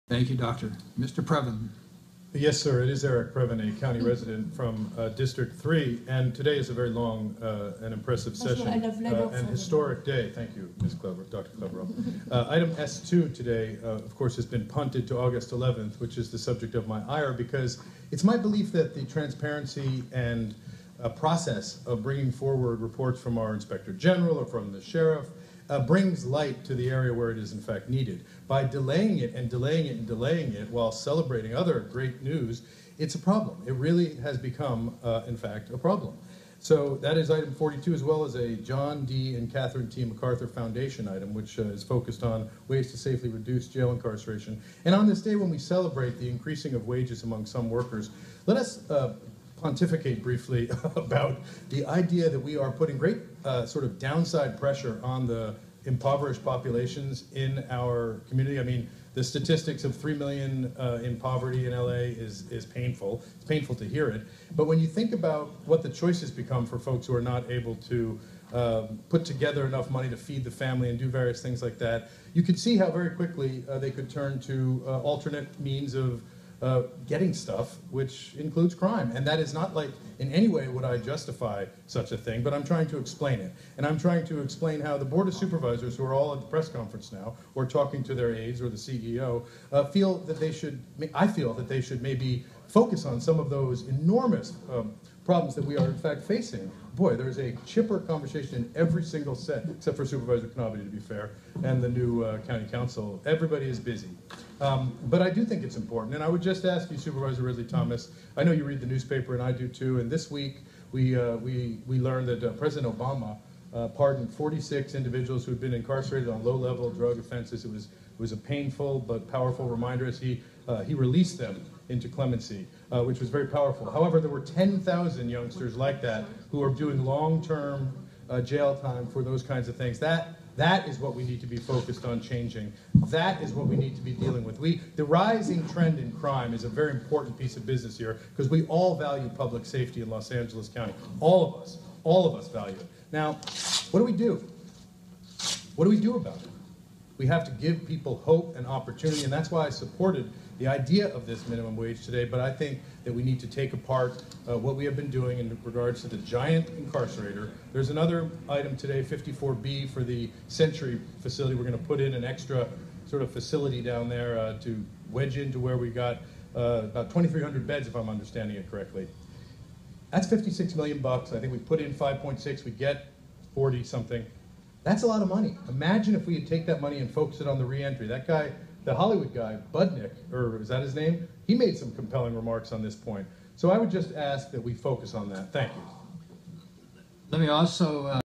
Thank you, Doctor. Mr. Previn. Yes, sir. It is Eric Previn, a county resident from District 3, and today is a very long and impressive session, and historic day. Thank you, Ms. Clever, Dr. Cleverell. Item S2 today, of course, has been punted to August 11th, which is the subject of my ire, because it's my belief that the transparency and process of bringing forward reports from our Inspector General or from the Sheriff brings light to the area where it is in fact needed. By delaying it and delaying it and delaying it while celebrating other great news, it's a problem. It really has become, in fact, a problem. So that is item 42, as well as a John D. and Catherine T. MacArthur Foundation item, which is focused on ways to safely reduce jail incarceration. And on this day when we celebrate the increasing of wages among some workers, let us pontificate briefly about the idea that we are putting great sort of downside pressure on the impoverished populations in our community. I mean, the statistics of 3 million in poverty in LA is painful. It's painful to hear it. But when you think about what the choices become for folks who are not able to put together enough money to feed the family and do various things like that, you could see how very quickly they could turn to alternate means of getting stuff, which includes crime. And that is not like in any way would I justify such a thing, but I'm trying to explain it. And I'm trying to explain how the Board of Supervisors, who are all at the press conference now, or talking to their aides or the CEO, feel that they should, I feel that they should maybe focus on some of those enormous problems that we are in fact facing. Boy, there's a chipper conversation in every single set, except for Supervisor Knobby, to be fair, and the new county council. Everybody is busy. But I do think it's important, and I would just ask you, Supervisor Ridley-Thomas, I know you read the newspaper, and I do too, and this week we learned that President Obama pardoned 46 individuals who had been incarcerated on low-level drug offenses. It was a painful but powerful reminder as he released them into clemency, which was very powerful. However, there were 10,000 youngsters like that who are doing long-term jail time for those kinds of things. That is what we need to be focused on changing. That is what we need to be dealing with. The rising trend in crime is a very important piece of business here because we all value public safety in Los Angeles County. All of us value it. Now, what do we do? What do we do about it? We have to give people hope and opportunity, and that's why I supported the idea of this minimum wage today, but I think that we need to take apart what we have been doing in regards to the giant incarcerator. There's another item today, 54B, for the Century facility. We're going to put in an extra sort of facility down there to wedge into where we got about 2,300 beds, if I'm understanding it correctly. That's $56 million bucks. I think we put in 5.6, we get 40 something. That's a lot of money. Imagine if we had take that money and focus it on the reentry. That guy, the Hollywood guy, Budnick, or is that his name? He made some compelling remarks on this point. So I would just ask that we focus on that. Thank you. Let me also